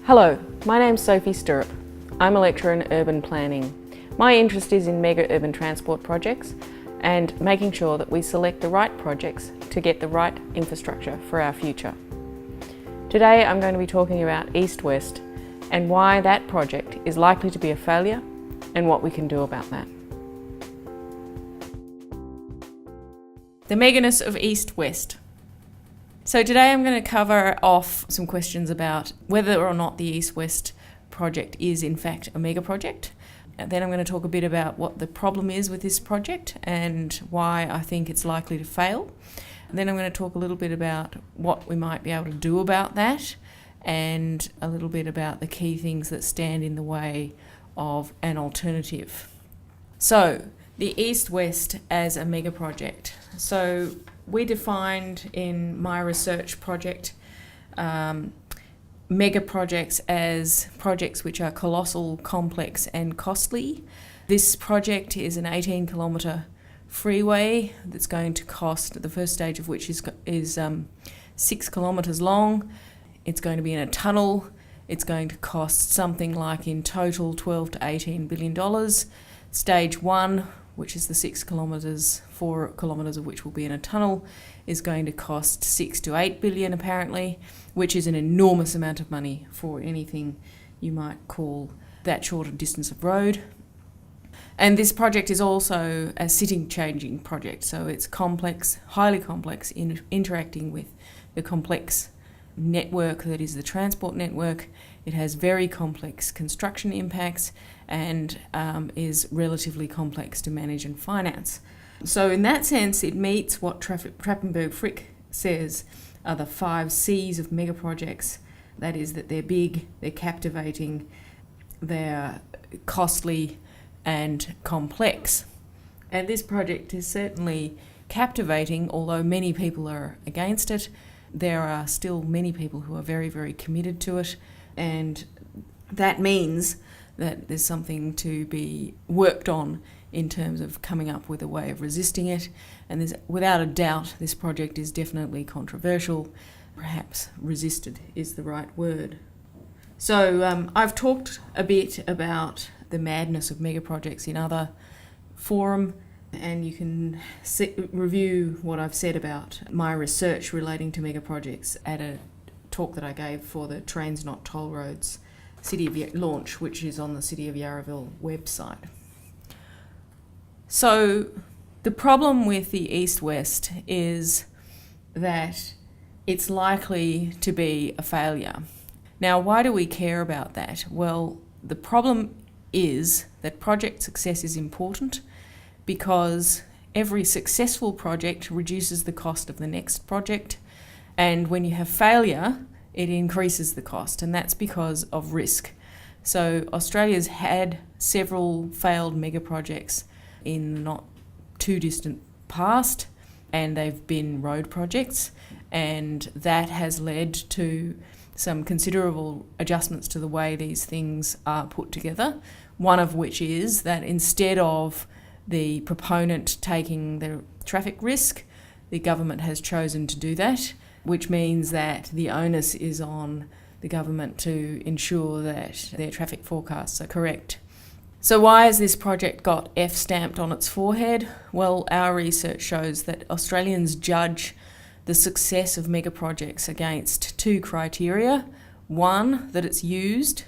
Hello, my name's Sophie Stirrup. I'm a lecturer in urban planning. My interest is in mega urban transport projects and making sure that we select the right projects to get the right infrastructure for our future. Today I'm going to be talking about East West and why that project is likely to be a failure and what we can do about that. The meganess of East West. So today I'm going to cover off some questions about whether or not the East West project is in fact a mega project. And then I'm going to talk a bit about what the problem is with this project and why I think it's likely to fail. And then I'm going to talk a little bit about what we might be able to do about that and a little bit about the key things that stand in the way of an alternative. So, the East West as a mega project. So, we defined in my research project mega projects as projects which are colossal, complex and costly. This project is an 18-kilometre freeway that's going to cost, the first stage of which is 6 kilometres long. It's going to be in a tunnel. It's going to cost something like in total $12 to $18 billion. Stage 1, which is the 6 kilometres, 4 kilometres of which will be in a tunnel, is going to cost 6 to 8 billion apparently, which is an enormous amount of money for anything you might call that short a distance of road. And this project is also a sitting-changing project, so it's complex, highly complex, interacting with the complex network that is the transport network. It has very complex construction impacts and is relatively complex to manage and finance. So in that sense, it meets what Trappenberg-Frick says are the 5 C's of mega projects. That is that they're big, they're captivating, they're costly and complex. And this project is certainly captivating, although many people are against it. There are still many people who are very, very committed to it, and that means that there's something to be worked on in terms of coming up with a way of resisting it. And there's, without a doubt, this project is definitely controversial. Perhaps resisted is the right word. So I've talked a bit about the madness of mega projects in other forum, and you can review what I've said about my research relating to mega projects at a talk that I gave for the Trains Not Toll Roads launch, which is on the City of Yarraville website. So the problem with the East West is that it's likely to be a failure. Now, why do we care about that? Well, the problem is that project success is important because every successful project reduces the cost of the next project, and when you have failure, it increases the cost, and that's because of risk. So Australia's had several failed mega projects in the not too distant past, and they've been road projects, and that has led to some considerable adjustments to the way these things are put together, one of which is that instead of the proponent taking the traffic risk, the government has chosen to do that, which means that the onus is on the government to ensure that their traffic forecasts are correct. So why has this project got F stamped on its forehead? Well, our research shows that Australians judge the success of mega projects against 2 criteria. 1, that it's used,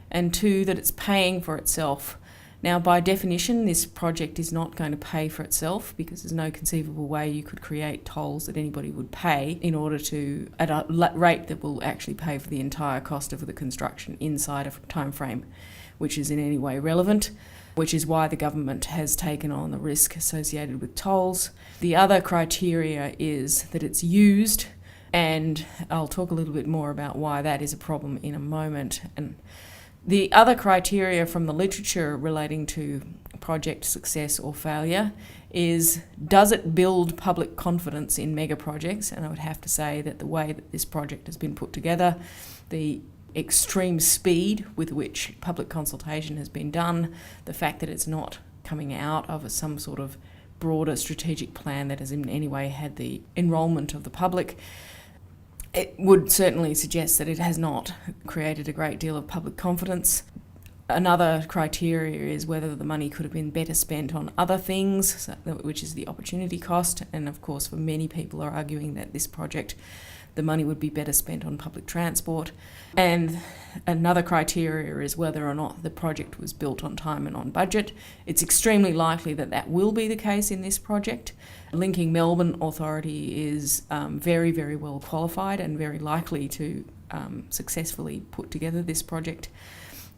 and 2, that it's paying for itself. Now, by definition, this project is not going to pay for itself because there's no conceivable way you could create tolls that anybody would pay in order to, at a rate that will actually pay for the entire cost of the construction inside a time frame which is in any way relevant, which is why the government has taken on the risk associated with tolls. The other criteria is that it's used, and I'll talk a little bit more about why that is a problem in a moment. And the other criteria from the literature relating to project success or failure is, does it build public confidence in mega projects? And I would have to say that the way that this project has been put together, the extreme speed with which public consultation has been done, the fact that it's not coming out of some sort of broader strategic plan that has in any way had the enrolment of the public, It would certainly suggest that it has not created a great deal of public confidence. Another criteria is whether the money could have been better spent on other things, which is the opportunity cost. And of course, for many people are arguing that this project, the money would be better spent on public transport. And another criteria is whether or not the project was built on time and on budget. It's extremely likely that that will be the case in this project. Linking Melbourne Authority is very, very well qualified and very likely to successfully put together this project.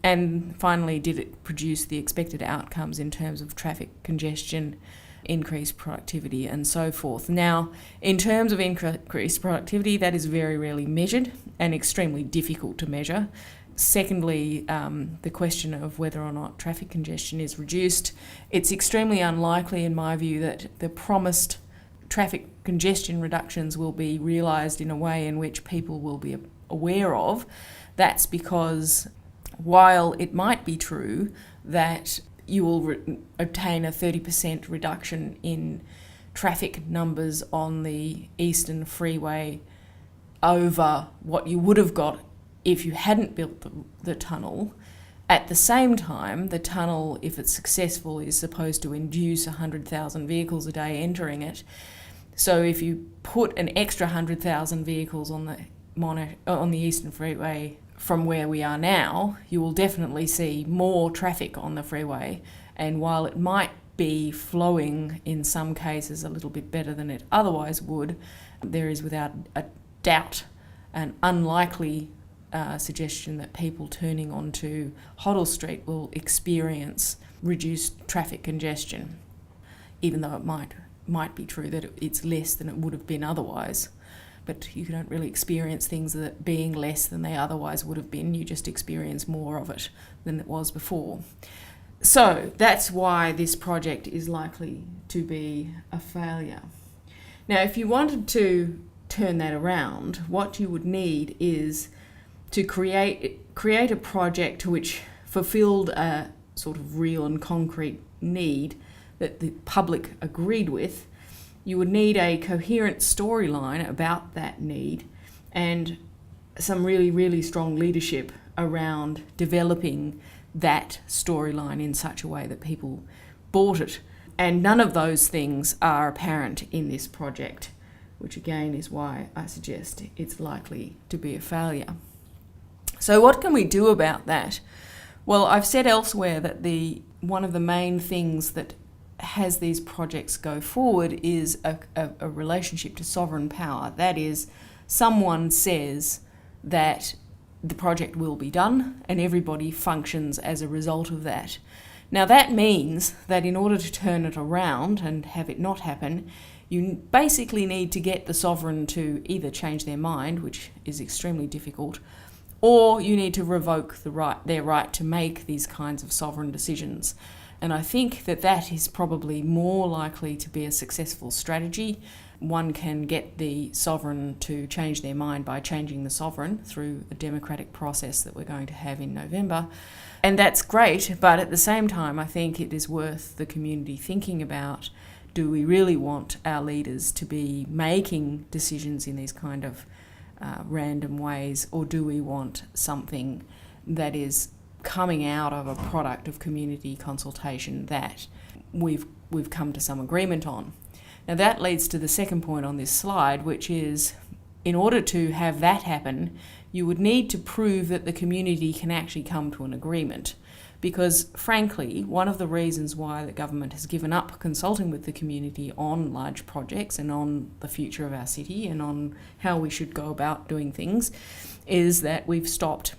And finally, did it produce the expected outcomes in terms of traffic congestion, increased productivity, and so forth? Now, in terms of increased productivity, that is very rarely measured and extremely difficult to measure. Secondly, the question of whether or not traffic congestion is reduced. It's extremely unlikely, in my view, that the promised traffic congestion reductions will be realised in a way in which people will be aware of. That's because while it might be true that you will obtain a 30% reduction in traffic numbers on the Eastern Freeway over what you would have got if you hadn't built the tunnel, at the same time, the tunnel, if it's successful, is supposed to induce 100,000 vehicles a day entering it. So if you put an extra 100,000 vehicles on the Eastern Freeway from where we are now, you will definitely see more traffic on the freeway. And while it might be flowing in some cases a little bit better than it otherwise would, there is without a doubt an unlikely suggestion that people turning onto Hoddle Street will experience reduced traffic congestion, even though it might be true that it's less than it would have been otherwise. But you don't really experience things that being less than they otherwise would have been. You just experience more of it than it was before. So that's why this project is likely to be a failure. Now, if you wanted to turn that around, what you would need is to create a project which fulfilled a sort of real and concrete need that the public agreed with. You would need a coherent storyline about that need and some really, really strong leadership around developing that storyline in such a way that people bought it. And none of those things are apparent in this project, which again is why I suggest it's likely to be a failure. So what can we do about that? Well, I've said elsewhere that one of the main things that has these projects go forward is a relationship to sovereign power. That is, someone says that the project will be done and everybody functions as a result of that. Now that means that in order to turn it around and have it not happen, you basically need to get the sovereign to either change their mind, which is extremely difficult, or you need to revoke their right to make these kinds of sovereign decisions. And I think that is probably more likely to be a successful strategy. One can get the sovereign to change their mind by changing the sovereign through a democratic process that we're going to have in November. And that's great, but at the same time, I think it is worth the community thinking about, do we really want our leaders to be making decisions in these kind of random ways, or do we want something that is coming out of a product of community consultation that we've come to some agreement on? Now that leads to the second point on this slide, which is, in order to have that happen, you would need to prove that the community can actually come to an agreement. Because frankly, one of the reasons why the government has given up consulting with the community on large projects and on the future of our city and on how we should go about doing things is that we've stopped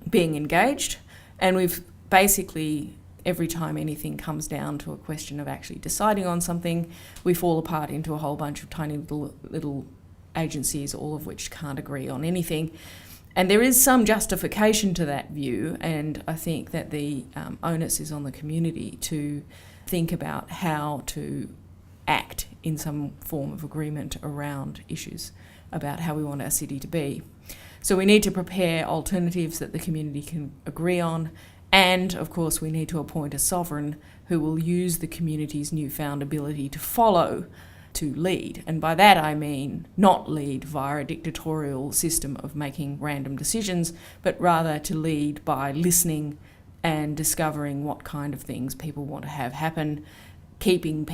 being engaged, and we've basically, every time anything comes down to a question of actually deciding on something, we fall apart into a whole bunch of tiny little agencies, all of which can't agree on anything. And there is some justification to that view, and I think that the onus is on the community to think about how to act in some form of agreement around issues about how we want our city to be. So we need to prepare alternatives that the community can agree on, and of course we need to appoint a sovereign who will use the community's newfound ability to follow to lead. And by that I mean not lead via a dictatorial system of making random decisions, but rather to lead by listening and discovering what kind of things people want to have happen, keeping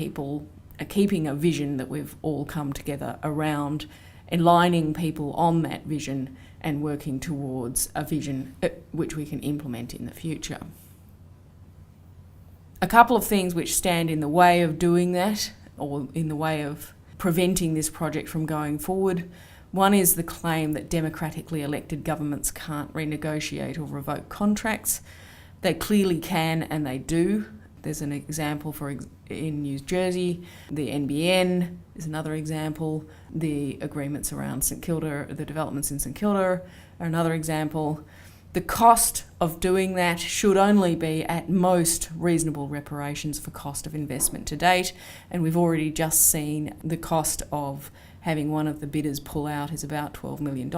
a vision that we've all come together around, aligning people on that vision and working towards a vision which we can implement in the future. A couple of things which stand in the way of doing that, or in the way of preventing this project from going forward. One is the claim that democratically elected governments can't renegotiate or revoke contracts. They clearly can, and they do. There's an example in New Jersey. The NBN is another example. The agreements around St Kilda, the developments in St Kilda are another example. The cost of doing that should only be at most reasonable reparations for cost of investment to date, and we've already just seen the cost of having one of the bidders pull out is about $12 million.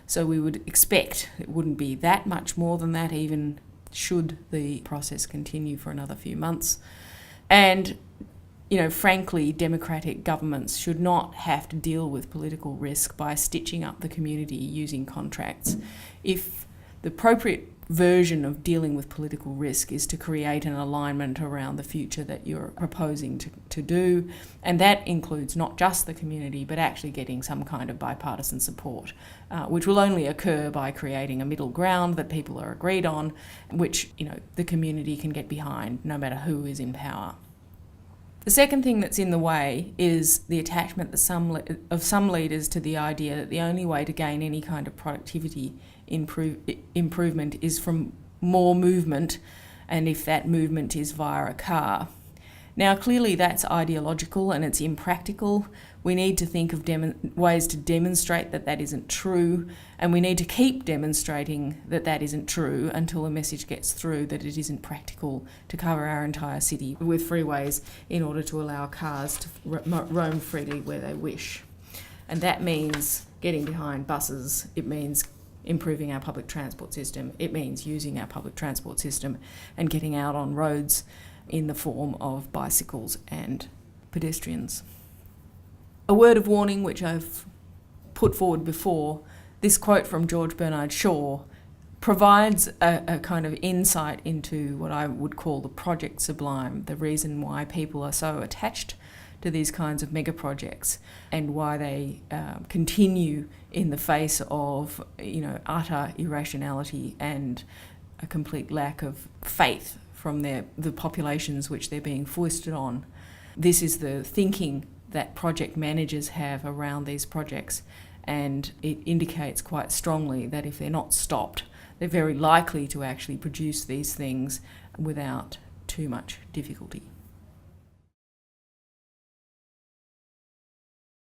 So we would expect it wouldn't be that much more than that, even should the process continue for another few months. And, frankly, democratic governments should not have to deal with political risk by stitching up the community using contracts. If the appropriate version of dealing with political risk is to create an alignment around the future that you're proposing to do, and that includes not just the community but actually getting some kind of bipartisan support, which will only occur by creating a middle ground that people are agreed on, which the community can get behind no matter who is in power. The second thing that's in the way is the attachment of some leaders to the idea that the only way to gain any kind of productivity improvement is from more movement, and if that movement is via a car. Now, clearly that's ideological and it's impractical. We need to think of ways to demonstrate that that isn't true, and we need to keep demonstrating that that isn't true until the message gets through that it isn't practical to cover our entire city with freeways in order to allow cars to roam freely where they wish. And that means getting behind buses. It means improving our public transport system. It means using our public transport system and getting out on roads in the form of bicycles and pedestrians. A word of warning, which I've put forward before, this quote from George Bernard Shaw provides a kind of insight into what I would call the project sublime, the reason why people are so attached to these kinds of mega projects and why they continue in the face of utter irrationality and a complete lack of faith from the populations which they're being foisted on. This is the thinking that project managers have around these projects, and it indicates quite strongly that if they're not stopped, they're very likely to actually produce these things without too much difficulty.